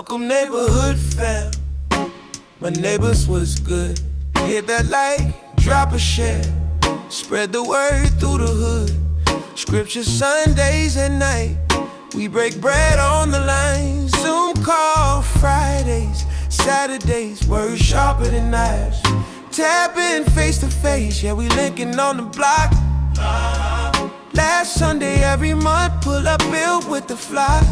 Welcome neighborhood fam. My neighbors was good. Hit that like, drop a share. Spread the word through the hood. Scripture Sundays at night. We break bread on the line. Zoom call Fridays, Saturdays. Word sharper than knives. Tapping face to face. Yeah, we linking on the block. Last Sunday every month, pull up built with the fly.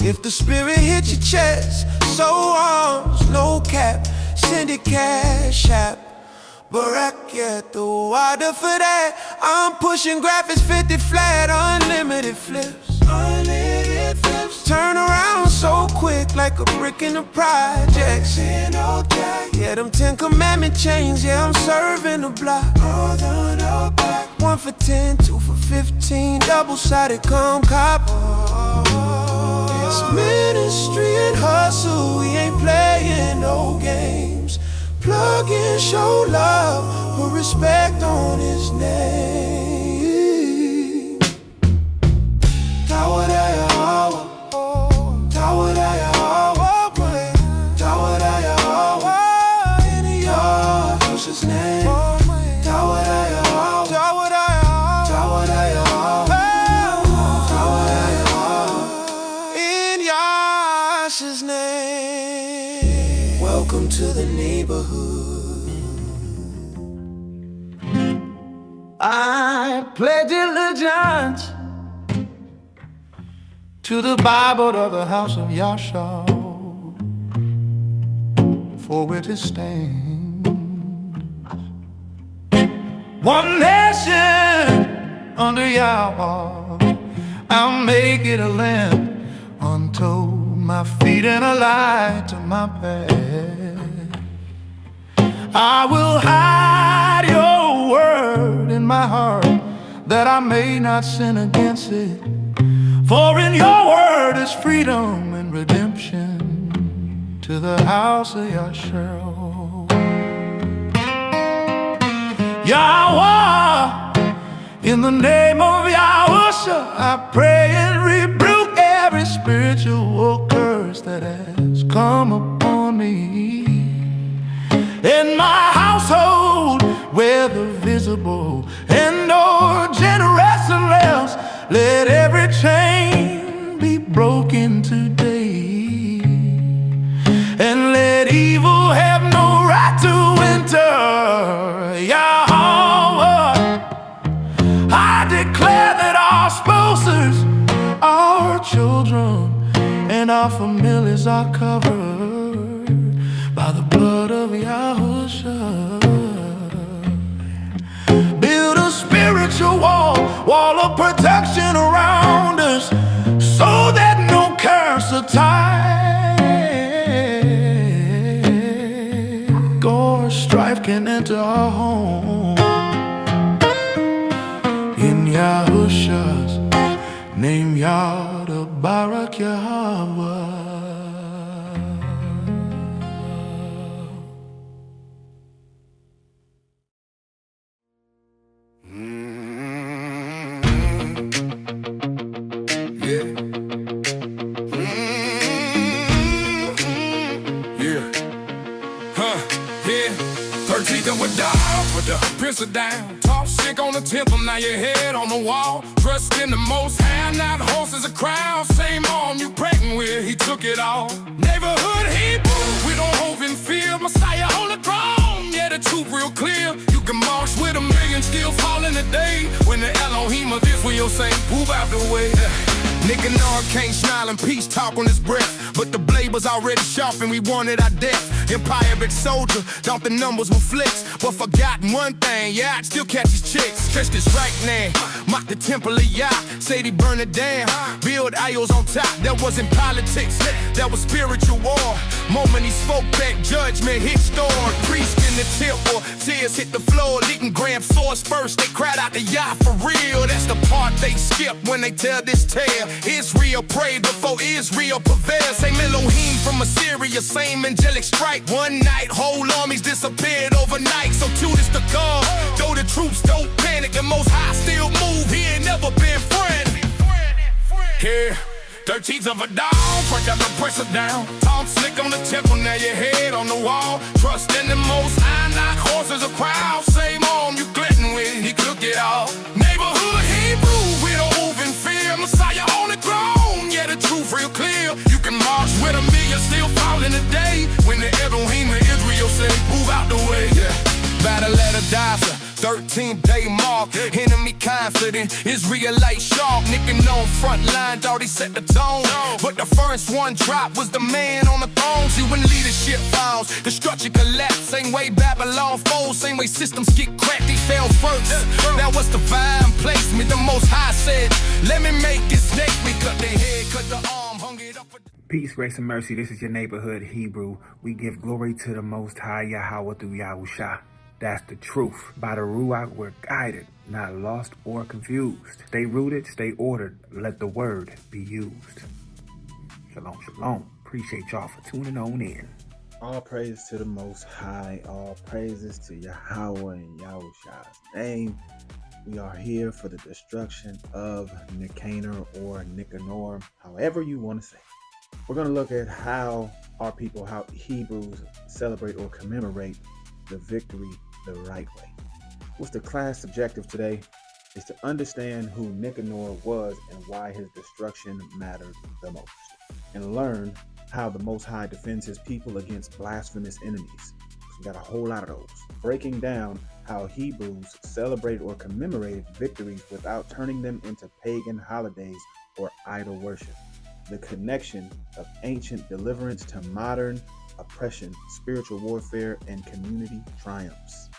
If the spirit hit your chest, so arms, no cap. Send it cash app. Barack at the water for that. I'm pushing graphics 50 flat, unlimited flips. Turn around so quick like a brick in the projects. Yeah, them 10 commandment chains, yeah, I'm serving the block. 1 for 10, 2 for 15, double-sided come cop. It's ministry and hustle, we ain't playing no games. Plug in, show love, put respect on his name. Tawadaya Hawa, Tawadaya Hawa, Tawadaya Hawa, in the yard, what's his name? Tawadaya Hawa, Tawadaya Hawa, Tawadaya Hawa, in Yasha's name. Welcome to the neighborhood. I pledge allegiance to the Bible of the house of Yahshua, for which it stands, one nation under Yahweh. I'll make it a lamp unto my feet and a light to my path. I will hide your word in my heart, that I may not sin against it. For in your word is freedom and redemption to the house of Yahshua. Yahweh, in the name of Yahushua, I pray and rebuke every spiritual curse that has come upon me. In my household, whether visible and or generous and less, let every chain be broken today, and let evil have no right to enter. Yahweh, I declare that our spouses, our children, and our families are covered by the blood of Yahushua. Build a spiritual wall of protection around us, so that no curse or tide or strife can enter our home. In Yahushua's name, Yah the Barak Yahweh. With dog for the pistol down. Talk sick on the temple, now your head on the wall. Trust in the most high, now the horses a crowd. Same arm you pregnant with, he took it all. Neighborhood Hebrew, we don't hope and fear. Messiah on the throne, yeah, the truth real clear. You can march with a million, still fall in the day, when the Elohim of Israel say, move out the way. Nicanor can't smile and peace talk on his breath, but the blade was already sharp and we wanted our death. Empire big soldier, thought the numbers were flicks, but forgotten one thing, yeah, I'd still catch his chicks. Catch this right now, mock the temple of Yah, say they burn it down, build idols on top. That wasn't politics, that was spiritual war. Moment he spoke back, judgment hit store. Priest in the temple, tears hit the floor, leaking gram source first. They cried out to Yah for real. That's the part they skip when they tell this tale. Israel prayed before Israel prevailed. Same Elohim from Assyria, same angelic strike. One night, whole armies disappeared overnight. So to this the God, though the troops don't panic, the Most High still move. He ain't never been friendly. Yeah, 13th of a dog, break out the pressure down. Talk slick on the temple, now your head on the wall. Trust in the most high, knock horses a crowd. Same arm you glittin' with, he cook it all. Neighborhood Hebrew with a oven fear. Messiah on the throne, yeah, the truth real clear. You can march with a million, still fall in the day. When the Elohim of Israel say, move out the way, yeah. Battle at a Daza, 13th-day mark. Enemy confident, Israelite sharp. Nicanor front line, thought he set the tone. But the first one drop was the man on the throne. See, when leadership falls, the structure collapse. Same way Babylon falls, same way systems get cracked, he fell first. That was divine placement, the Most High said, let me make it snake. We cut the head, cut the arm, hung it up. Peace, grace, and mercy. This is your neighborhood Hebrew. We give glory to the Most High Yahweh through Yahusha. That's the truth. By the Ruach, we're guided, not lost or confused. Stay rooted, stay ordered. Let the word be used. Shalom, shalom. Appreciate y'all for tuning on in. All praise to the Most High. All praises to Yahweh and Yahusha's name. We are here for the destruction of Nicanor or Nicanor, however you want to say. We're going to look at how our people, how Hebrews celebrate or commemorate the victory the right way. What's the class objective today is to understand who Nicanor was and why his destruction mattered the most, and learn how the Most High defends his people against blasphemous enemies. So we got a whole lot of those. Breaking down how Hebrews celebrated or commemorated victories without turning them into pagan holidays or idol worship. The connection of ancient deliverance to modern oppression, spiritual warfare, and community triumphs.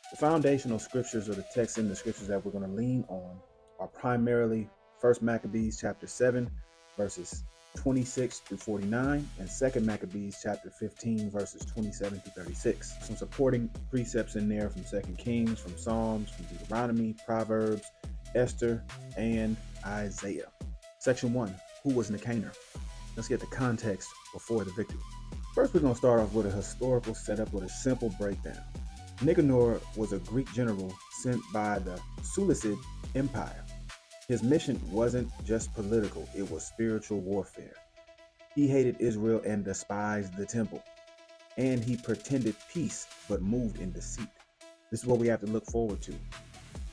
The foundational scriptures, or the text in the scriptures that we're going to lean on, are primarily 1 Maccabees chapter 7 verses 26 through 49 and 2 Maccabees chapter 15 verses 27 through 36. Some supporting precepts in there from 2 Kings, from Psalms, from Deuteronomy, Proverbs, Esther, and Isaiah. Section 1. Who was Nicanor? Let's get the context before the victory. First, we're going to start off with a historical setup with a simple breakdown. Nicanor was a Greek general sent by the Seleucid Empire. His mission wasn't just political, it was spiritual warfare. He hated Israel and despised the temple. And he pretended peace, but moved in deceit. This is what we have to look forward to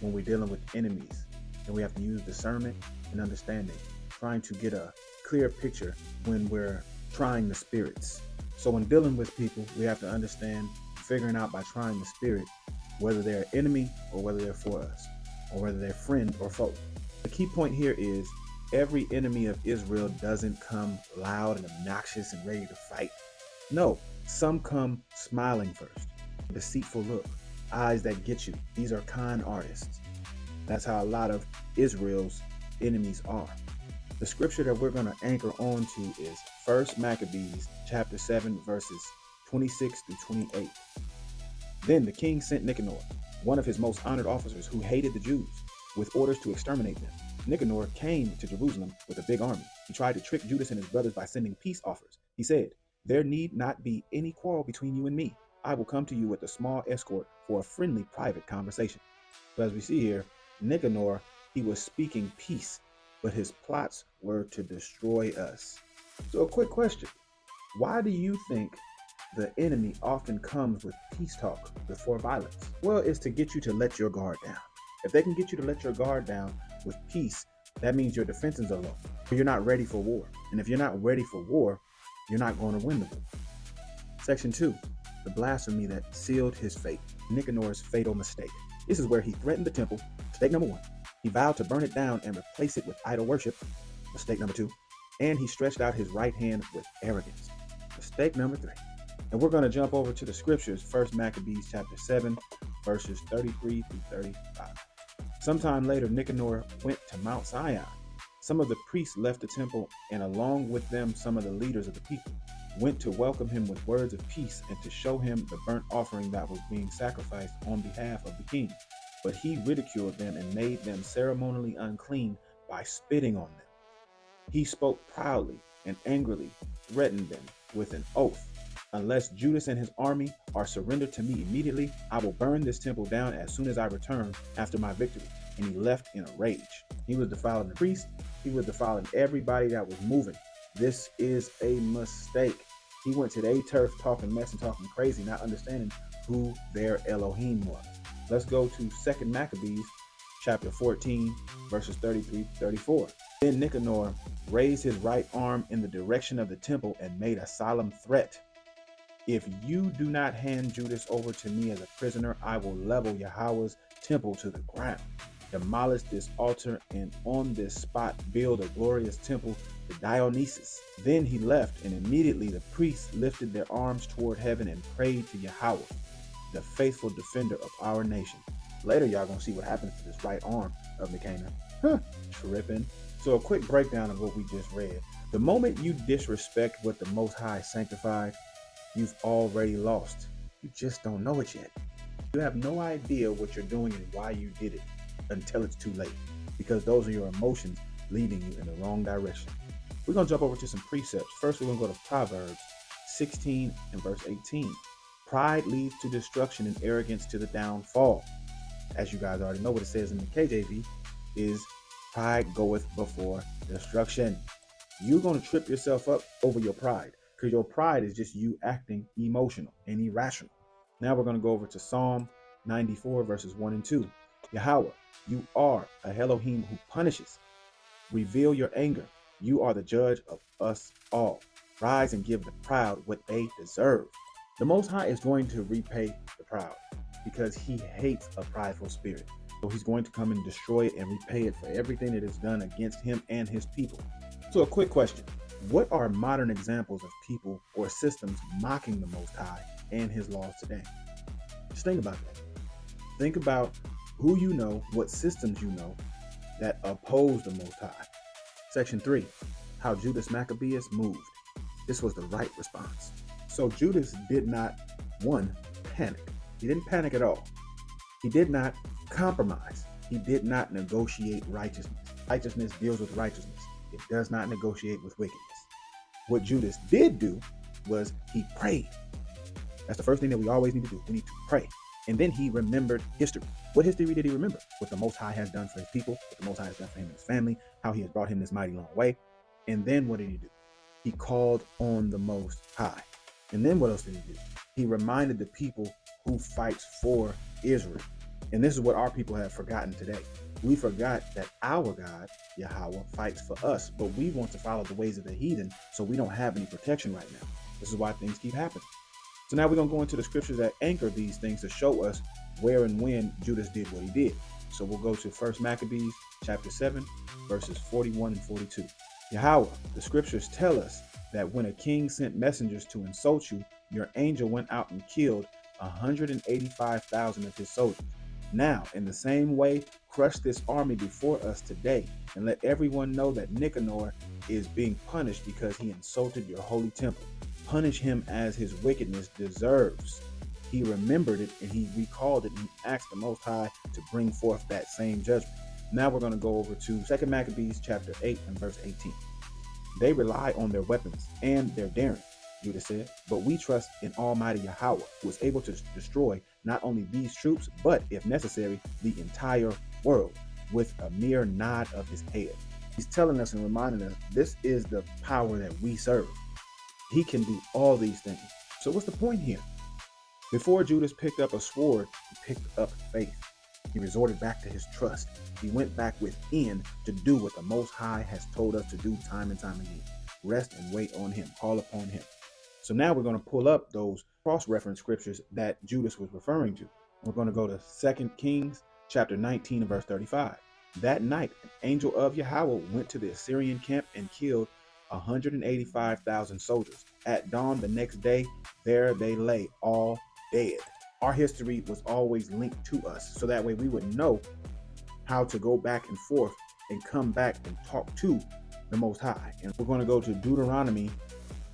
when we're dealing with enemies. And we have to use discernment and understanding, trying to get a clear picture when we're trying the spirits. So when dealing with people, we have to understand, figuring out by trying the spirit, whether they're enemy or whether they're for us, or whether they're friend or foe. The key point here is every enemy of Israel doesn't come loud and obnoxious and ready to fight. No, some come smiling first, deceitful look, eyes that get you. These are con artists. That's how a lot of Israel's enemies are. The scripture that we're going to anchor on to is 1 Maccabees chapter 7 verses 26 through 28. Then the king sent Nicanor, one of his most honored officers who hated the Jews, with orders to exterminate them. Nicanor came to Jerusalem with a big army. He tried to trick Judas and his brothers by sending peace offers. He said, "There need not be any quarrel between you and me. I will come to you with a small escort for a friendly private conversation." So as we see here, Nicanor, he was speaking peace, but his plots were to destroy us. So a quick question. Why do you think the enemy often comes with peace talk before violence? Well, it's to get you to let your guard down. If they can get you to let your guard down with peace, that means your defenses are low. You're not ready for war. And if you're not ready for war, you're not going to win the war. Section 2. The blasphemy that sealed his fate. Nicanor's fatal mistake. This is where he threatened the temple. Mistake number 1. He vowed to burn it down and replace it with idol worship. Mistake number 2. And he stretched out his right hand with arrogance. Mistake number 3. And we're going to jump over to the scriptures, 1 Maccabees chapter 7, verses 33 through 35. Sometime later, Nicanor went to Mount Zion. Some of the priests left the temple, and along with them, some of the leaders of the people went to welcome him with words of peace and to show him the burnt offering that was being sacrificed on behalf of the king. But he ridiculed them and made them ceremonially unclean by spitting on them. He spoke proudly and angrily, threatened them with an oath. "Unless Judas and his army are surrendered to me immediately, I will burn this temple down as soon as I return after my victory." And he left in a rage. He was defiling the priests, He was defiling everybody that was moving. This is a mistake. He went to their turf talking mess and talking crazy, not understanding who their Elohim was. Let's go to 2nd Maccabees chapter 14, verses 33 to 34. Then Nicanor raised his right arm in the direction of the temple and made a solemn threat. If you do not hand Judas over to me as a prisoner, I will level Yahweh's temple to the ground, demolish this altar, and on this spot build a glorious temple to Dionysus. Then he left, and immediately the priests lifted their arms toward heaven and prayed to Yahweh, the faithful defender of our nation. Later, y'all gonna see what happens to this right arm of Nicanor. Tripping. So a quick breakdown of what we just read. The moment you disrespect what the Most High sanctified, you've already lost. You just don't know it yet. You have no idea what you're doing and why you did it until it's too late, because those are your emotions leading you in the wrong direction. We're gonna jump over to some precepts. First, we're gonna go to Proverbs 16 and verse 18. Pride leads to destruction and arrogance to the downfall. As you guys already know, what it says in the KJV is pride goeth before destruction. You're going to trip yourself up over your pride, because your pride is just you acting emotional and irrational. Now we're going to go over to Psalm 94 verses 1 and 2. Yahweh, you are a Elohim who punishes. Reveal your anger. You are the judge of us all. Rise and give the proud what they deserve. The Most High is going to repay the proud, because he hates a prideful spirit. So he's going to come and destroy it and repay it for everything that is done against him and his people. So a quick question. What are modern examples of people or systems mocking the Most High and his laws today? Just think about that. Think about who you know, what systems you know that oppose the Most High. Section 3, how Judas Maccabeus moved. This was the right response. So Judas did not, one, panic. He didn't panic at all. He did not compromise. He did not negotiate righteousness. Righteousness deals with righteousness. It does not negotiate with wickedness. What Judas did do was he prayed. That's the first thing that we always need to do. We need to pray. And then he remembered history. What history did he remember? What the Most High has done for his people, what the Most High has done for him and his family, how he has brought him this mighty long way. And then what did he do? He called on the Most High. And then what else did he do? He reminded the people who fights for Israel. And this is what our people have forgotten today. We forgot that our God, Yahweh, fights for us, but we want to follow the ways of the heathen, so we don't have any protection right now. This is why things keep happening. So now we're going to go into the scriptures that anchor these things to show us where and when Judas did what he did. So we'll go to 1 Maccabees chapter 7, verses 41 and 42. Yahweh, the scriptures tell us that when a king sent messengers to insult you, your angel went out and killed 185,000 of his soldiers. Now, in the same way, crush this army before us today, and let everyone know that Nicanor is being punished because he insulted your holy temple. Punish him as his wickedness deserves. He remembered it, and he recalled it, and he asked the Most High to bring forth that same judgment. Now we're going to go over to 2 Maccabees chapter 8 and verse 18. They rely on their weapons and their daring, Judah said, but we trust in Almighty Yahweh, who is able to destroy not only these troops, but, if necessary, the entire world with a mere nod of his head. He's telling us and reminding us this is the power that we serve. He can do all these things. So what's the point here? Before Judas picked up a sword, he picked up faith. He resorted back to his trust. He went back within to do what the Most High has told us to do time and time again. Rest and wait on him. Call upon him. So now we're going to pull up those cross-reference scriptures that Judas was referring to. We're going to go to 2 Kings chapter 19 and verse 35. That night, an angel of Yahweh went to the Assyrian camp and killed 185,000 soldiers. At dawn the next day, there they lay, all dead. Our history was always linked to us, so that way we would know how to go back and forth and come back and talk to the Most High. And we're going to go to Deuteronomy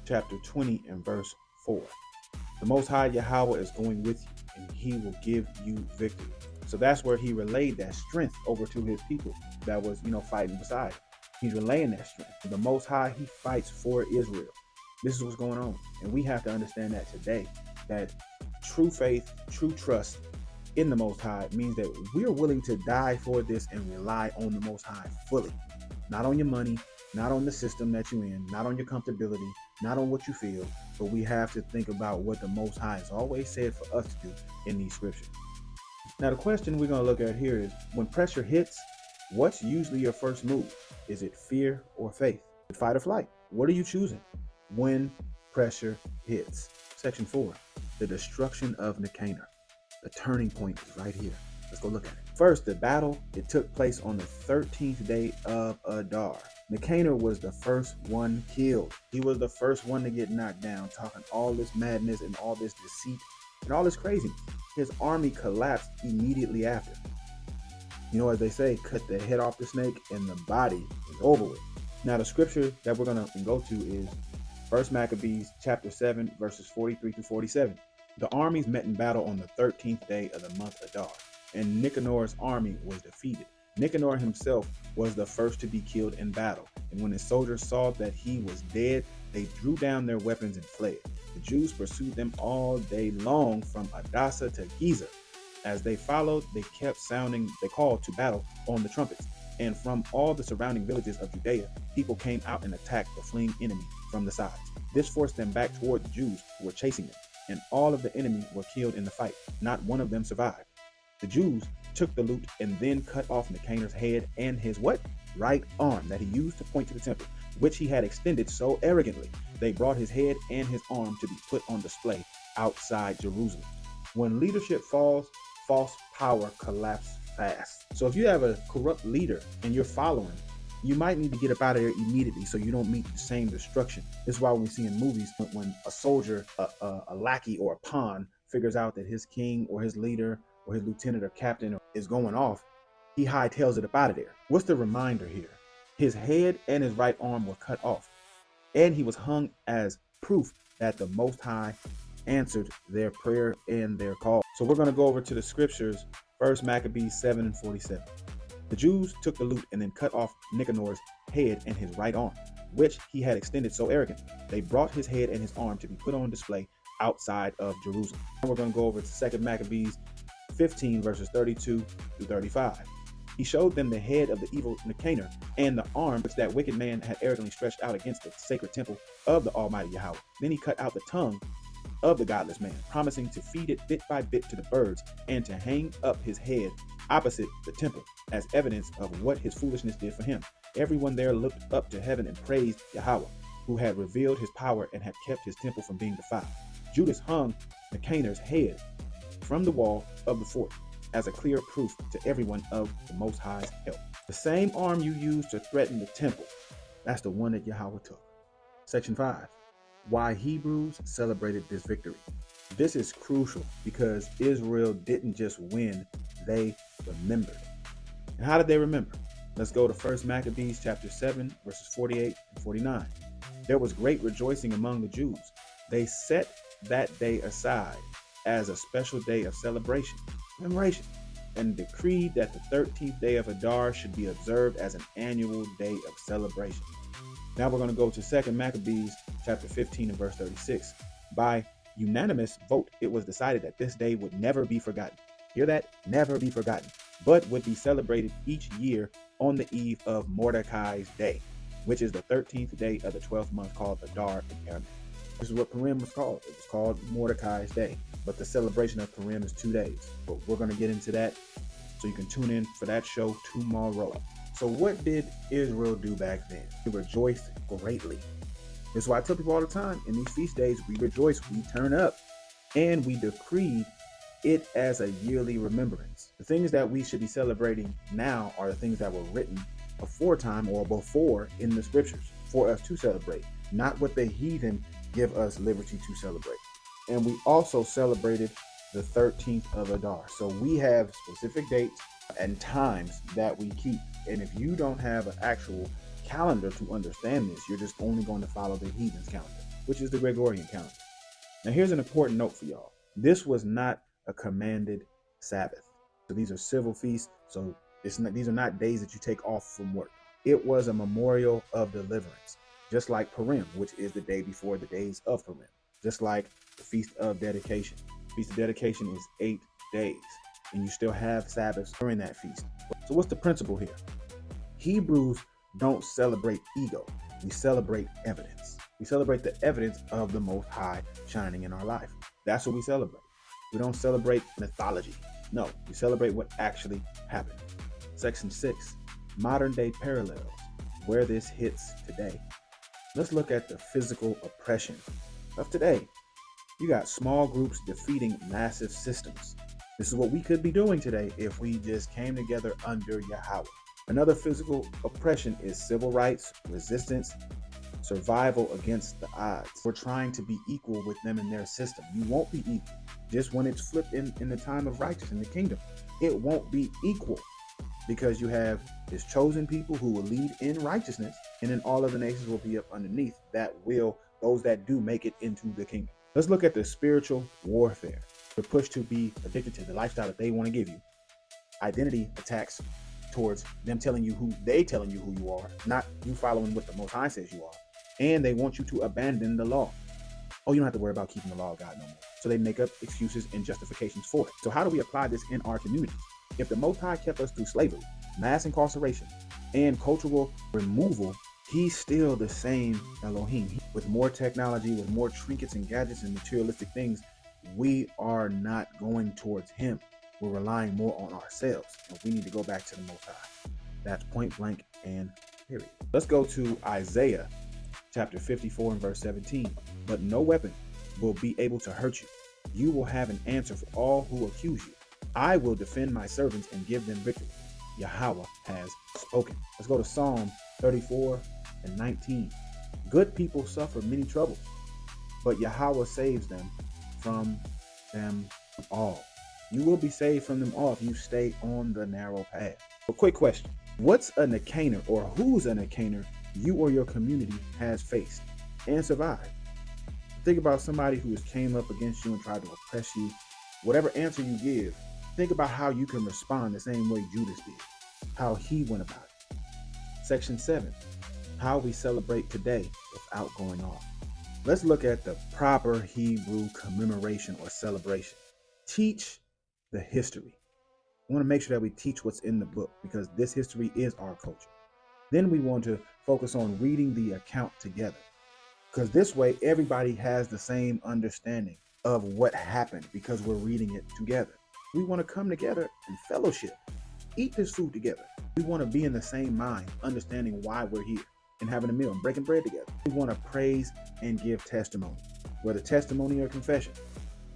chapter 20 and verse 4. The Most High Yahweh is going with you, and he will give you victory. So that's where he relayed that strength over to his people that was, fighting beside him. He's relaying that strength. The Most High, he fights for Israel. This is what's going on. And we have to understand that today, that true faith, true trust in the Most High means that we're willing to die for this and rely on the Most High fully. not on your money, not on the system that you're in, not on your comfortability, not on what you feel, but we have to think about what the Most High has always said for us to do in these scriptures. Now, the question we're going to look at here is, when pressure hits, what's usually your first move? Is it fear or faith? Fight or flight? What are you choosing when pressure hits? Section 4, the destruction of Nicanor. The turning point is right here. Let's go look at it. First, the battle, it took place on the 13th day of Adar. Nicanor was the first one killed. He was the first one to get knocked down, talking all this madness and all this deceit and all this craziness. His army collapsed immediately after. You know, as they say, cut the head off the snake and the body is over with. Now, the scripture that we're going to go to is 1 Maccabees chapter 7, verses 43 to 47. The armies met in battle on the 13th day of the month Adar, and Nicanor's army was defeated. Nicanor himself was the first to be killed in battle, and when his soldiers saw that he was dead, they drew down their weapons and fled. The Jews pursued them all day long from Adasa to Giza. As they followed, they kept sounding the call to battle on the trumpets. And from all the surrounding villages of Judea, people came out and attacked the fleeing enemy from the sides. This forced them back toward the Jews who were chasing them, and all of the enemy were killed in the fight. Not one of them survived. The Jews took the loot and then cut off Nicanor's head and his what? Right arm that he used to point to the temple, which he had extended so arrogantly. They brought his head and his arm to be put on display outside Jerusalem. When leadership falls, false power collapses fast. So if you have a corrupt leader and you're following, you might need to get up out of there immediately so you don't meet the same destruction. This is why we see in movies when a soldier, a lackey or a pawn figures out that his king or his leader or his lieutenant or captain is going off, he hightails it up out of there. What's the reminder here? His head and his right arm were cut off, and he was hung as proof that the Most High answered their prayer and their call. So we're going to go over to the scriptures, 1 Maccabees 7 and 47. The Jews took the loot and then cut off Nicanor's head and his right arm, which he had extended so arrogantly. They brought his head and his arm to be put on display outside of Jerusalem. And we're going to go over to 2 Maccabees 15 verses 32 through 35. He showed them the head of the evil Nicanor and the arm which that wicked man had arrogantly stretched out against the sacred temple of the Almighty Yahweh. Then he cut out the tongue of the godless man, promising to feed it bit by bit to the birds and to hang up his head opposite the temple as evidence of what his foolishness did for him. Everyone there looked up to heaven and praised Yahweh, who had revealed his power and had kept his temple from being defiled. Judas hung Nicanor's head from the wall of the fort as a clear proof to everyone of the Most High's help. The same arm you used to threaten the temple, that's the one that Yahweh took. Section 5. Why Hebrews celebrated this victory. This is crucial because Israel didn't just win, they remembered. And how did they remember? Let's go to 1 Maccabees chapter 7, verses 48 and 49. There was great rejoicing among the Jews. They set that day aside as a special day of celebration, commemoration, and decreed that the 13th day of Adar should be observed as an annual day of celebration. Now we're going to go to 2 Maccabees chapter 15 and verse 36. By unanimous vote, it was decided that this day would never be forgotten. Hear that? Never be forgotten, but would be celebrated each year on the eve of Mordecai's Day, which is the 13th day of the 12th month, called Adar in Aramaic. This is what Purim was called. It was called Mordecai's Day, but the celebration of Purim is 2 days. But we're going to get into that, so you can tune in for that show tomorrow. So what did Israel do back then? They rejoiced greatly. That's why I tell people all the time, in these feast days, we rejoice, we turn up, and we decreed it as a yearly remembrance. The things that we should be celebrating now are the things that were written aforetime or before in the scriptures for us to celebrate, not what the heathen give us liberty to celebrate. And we also celebrated the 13th of Adar. So we have specific dates and times that we keep. And if you don't have an actual calendar to understand this, you're just only going to follow the heathen's calendar, which is the Gregorian calendar. Now here's an important note for y'all. This was not a commanded Sabbath. So these are civil feasts. So these are not days that you take off from work. It was a memorial of deliverance, just like Purim, which is the day before the days of Purim, just like the Feast of Dedication. Feast of Dedication is 8 days, and you still have Sabbaths during that feast. So what's the principle here? Hebrews don't celebrate ego. We celebrate evidence. We celebrate the evidence of the Most High shining in our life. That's what we celebrate. We don't celebrate mythology. No, we celebrate what actually happened. Section 6, modern day parallels, where this hits today. Let's look at the physical oppression of today. You got small groups defeating massive systems. This is what we could be doing today if we just came together under Yahweh. Another physical oppression is civil rights, resistance, survival against the odds. We're trying to be equal with them in their system. You won't be equal. Just when it's flipped in the time of righteousness in the kingdom, it won't be equal, because you have his chosen people who will lead in righteousness, and then all of the nations will be up underneath those that do make it into the kingdom. Let's look at the spiritual warfare. The push to be addicted to the lifestyle that they want to give you. Identity attacks towards them telling you who you are, not you following what the Most High says you are. And they want you to abandon the law. Oh, you don't have to worry about keeping the law of God no more. So they make up excuses and justifications for it. So how do we apply this in our communities? If the Most High kept us through slavery, mass incarceration, and cultural removal, he's still the same Elohim. With more technology, with more trinkets and gadgets and materialistic things, we are not going towards him. We're relying more on ourselves. And we need to go back to the Most High. That's point blank and period. Let's go to Isaiah chapter 54 and verse 17. But no weapon will be able to hurt you. You will have an answer for all who accuse you. I will defend my servants and give them victory. Yahweh has spoken. Let's go to Psalm 34 and 19. Good people suffer many troubles, but Yahweh saves them from them all. You will be saved from them all if you stay on the narrow path. A quick question. What's a Nicanor, or who's a Nicanor you or your community has faced and survived? Think about somebody who has came up against you and tried to oppress you. Whatever answer you give, think about how you can respond the same way Judas did, how he went about it. Section 7, how we celebrate today without going off. Let's look at the proper Hebrew commemoration or celebration. Teach the history. We want to make sure that we teach what's in the book, because this history is our culture. Then we want to focus on reading the account together, because this way everybody has the same understanding of what happened because we're reading it together. We want to come together and fellowship, eat this food together. We want to be in the same mind, understanding why we're here and having a meal and breaking bread together. We want to praise and give testimony, whether testimony or confession.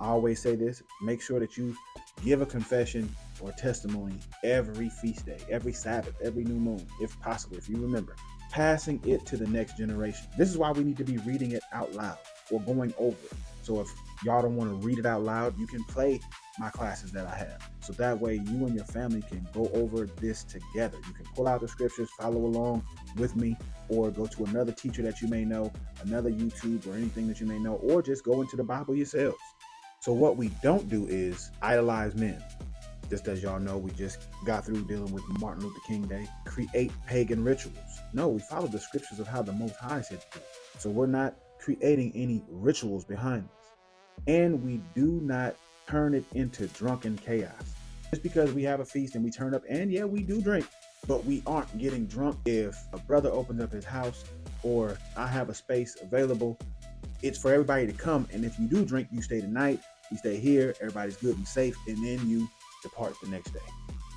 I always say this, make sure that you give a confession or testimony every feast day, every Sabbath, every new moon, if possible, if you remember, passing it to the next generation. This is why we need to be reading it out loud or going over it. So if y'all don't want to read it out loud, you can play my classes that I have. So that way you and your family can go over this together. You can pull out the scriptures, follow along with me, or go to another teacher that you may know, another YouTube or anything that you may know, or just go into the Bible yourselves. So what we don't do is idolize men. Just as y'all know, we just got through dealing with Martin Luther King Day. Create pagan rituals. No, we follow the scriptures of how the Most High said to do. So we're not creating any rituals behind this. And we do not turn it into drunken chaos. Just because we have a feast and we turn up, and yeah, we do drink, but we aren't getting drunk. If a brother opens up his house or I have a space available, it's for everybody to come. And if you do drink, you stay the night, you stay here, everybody's good and safe, and then you depart the next day.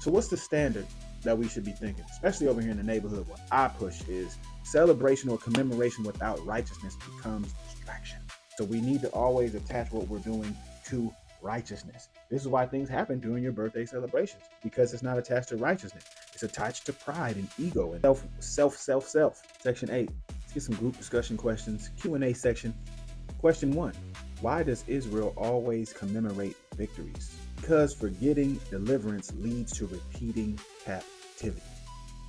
So what's the standard that we should be thinking, especially over here in the neighborhood? What I push is celebration or commemoration without righteousness becomes distraction. So we need to always attach what we're doing to righteousness. This is why things happen during your birthday celebrations, because it's not attached to righteousness. It's attached to pride and ego and self. Section 8. Let's get some group discussion questions. Q&A section. Question 1. Why does Israel always commemorate victories? Because forgetting deliverance leads to repeating captivity.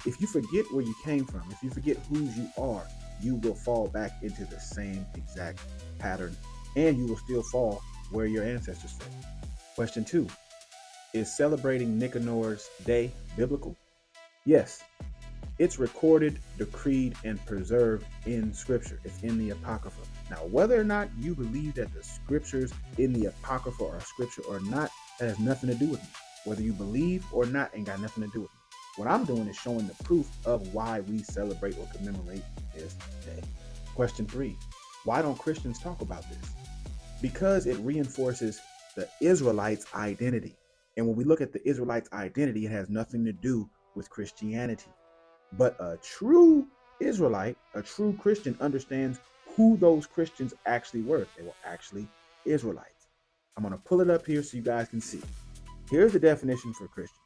If you forget where you came from, if you forget whose you are, you will fall back into the same exact pattern, and you will still fall where your ancestors fell. Question 2. Is celebrating Nicanor's day biblical? Yes. It's recorded, decreed, and preserved in Scripture. It's in the Apocrypha. Now, whether or not you believe that the Scriptures in the Apocrypha are Scripture or not, that has nothing to do with me. Whether you believe or not ain't got nothing to do with me. What I'm doing is showing the proof of why we celebrate or commemorate this day. Question 3, why don't Christians talk about this? Because it reinforces the Israelites' identity. And when we look at the Israelites' identity, it has nothing to do with Christianity. But a true Israelite, a true Christian, understands who those Christians actually were. They were actually Israelites. I'm going to pull it up here so you guys can see. Here's the definition for Christian.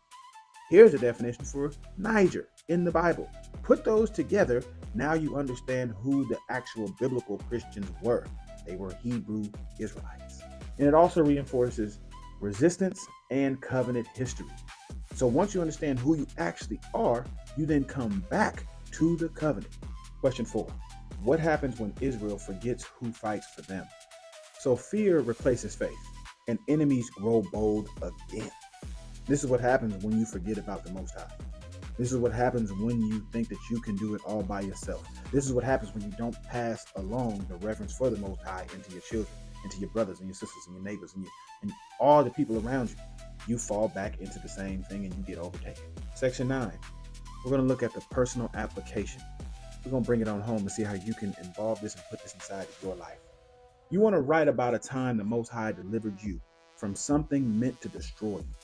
Here's the definition for Niger in the Bible. Put those together, now you understand who the actual biblical Christians were. They were Hebrew Israelites. And it also reinforces resistance and covenant history. So once you understand who you actually are, you then come back to the covenant. Question 4, what happens when Israel forgets who fights for them? So fear replaces faith, and enemies grow bold again. This is what happens when you forget about the Most High. This is what happens when you think that you can do it all by yourself. This is what happens when you don't pass along the reverence for the Most High into your children, into your brothers and your sisters and your neighbors and all the people around you. You fall back into the same thing and you get overtaken. Section 9, we're going to look at the personal application. We're going to bring it on home and see how you can involve this and put this inside of your life. You want to write about a time the Most High delivered you from something meant to destroy you.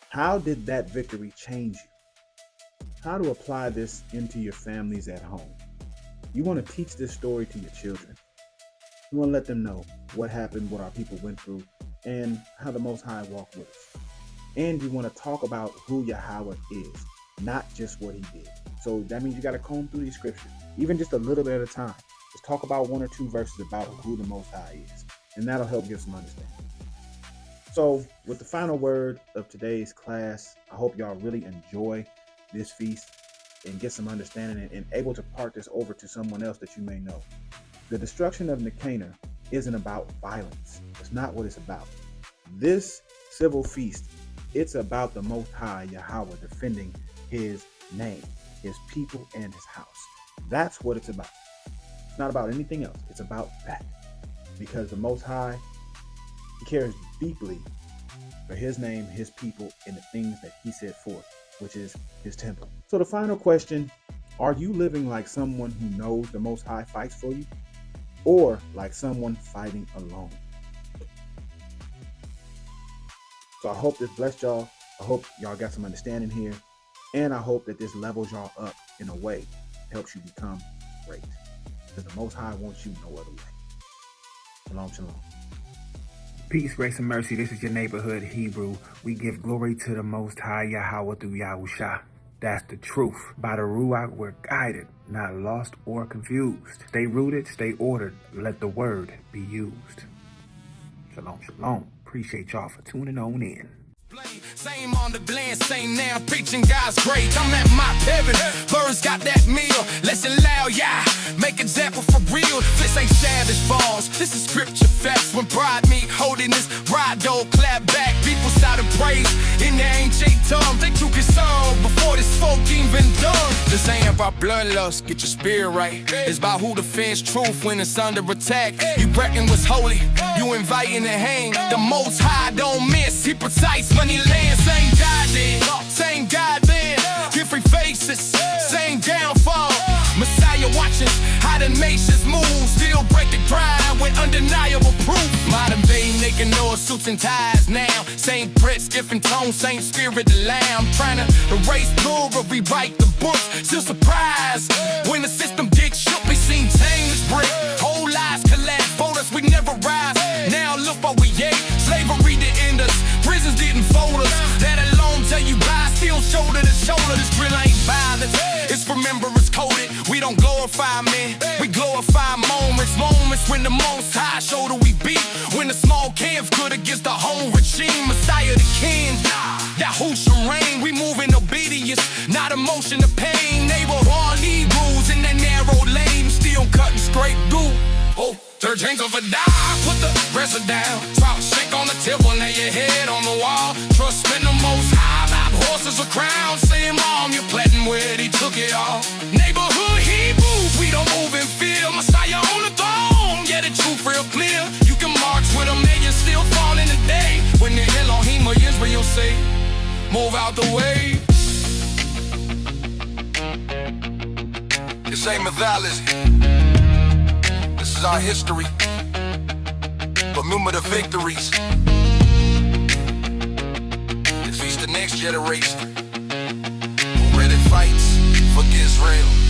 How did that victory change you? How to apply this into your families at home. You want to teach this story to your children. You want to let them know what happened, what our people went through, and how the Most High walked with us. And you want to talk about who Yahweh is, not just what he did. So that means you got to comb through these scriptures, even just a little bit at a time. Just talk about 1 or 2 verses about who the Most High is, and that'll help give some understanding. So with the final word of today's class, I hope y'all really enjoy this feast and get some understanding and able to part this over to someone else that you may know. The destruction of Nicanor isn't about violence. It's not what it's about. This civil feast, it's about the Most High Yahweh defending his name, his people, and his house. That's what it's about. It's not about anything else. It's about that. Because the Most High, he cares deeply for his name, his people, and the things that he set forth, which is his temple. So the final question, are you living like someone who knows the Most High fights for you, or like someone fighting alone? So I hope this blessed y'all. I hope y'all got some understanding here. And I hope that this levels y'all up in a way that helps you become great. Because the Most High wants you no other way. Shalom, shalom. Peace, grace, and mercy. This is your neighborhood Hebrew. We give glory to the Most High Yahweh through Yahusha. That's the truth. By the Ruach, we're guided, not lost or confused. Stay rooted, stay ordered. Let the word be used. Shalom, shalom. Appreciate y'all for tuning on in. Same on the blend, same now, preaching God's great. I'm at my pivot, birds got that meal. Listen loud, yeah, make example for real. This ain't savage balls, this is scripture facts. When pride meet holiness, pride don't clap back. People shouted praise in their ancient tongue. They too concerned before this folk even done. This ain't about bloodlust, get your spirit right. It's about who defends truth when it's under attack. You reckon what's holy, you inviting to hang. The Most High don't miss, he precise when he lands. Same God then, same God then. Different faces, same downfall. Messiah watching how the nations move. Still break the grind with undeniable proof. Modern day Nicanor suits and ties now. Same breath, different tone, same spirit the lamb. Trying to erase plural, rewrite the book. Still surprised when the system gets shook. We seen tameless break. Whole lives collapse, for us we never rise. Now look what we ate. Slavery to end us. Prisons didn't fold us. That alone tell you by. Still shoulder to shoulder. This drill ain't violence. It's remembrance coded. We don't glorify men. We glorify moments. Moments when the Most High shoulder we beat. When the small camps good against the whole regime. Messiah the king. Yahusha reign. We move in obedience. Not emotion of pain. Neighbor all need rules in that narrow lane. Still cutting straight through. Oh. 13 of a die, put the dresser down. Drop shake on the table, lay your head on the wall. Trust in the Most High, vibe horses a crown. Say mom, you're planting where he took it all. Neighborhood Hebrews, we don't move in fear. Messiah on the throne, yeah, the truth real clear. You can march with him, and you still fall in the day. When the Elohim of Israel say, move out the way. This ain't mythology. This is our history. Remember the victories. Defeats the next generation. Who ready fights for Israel.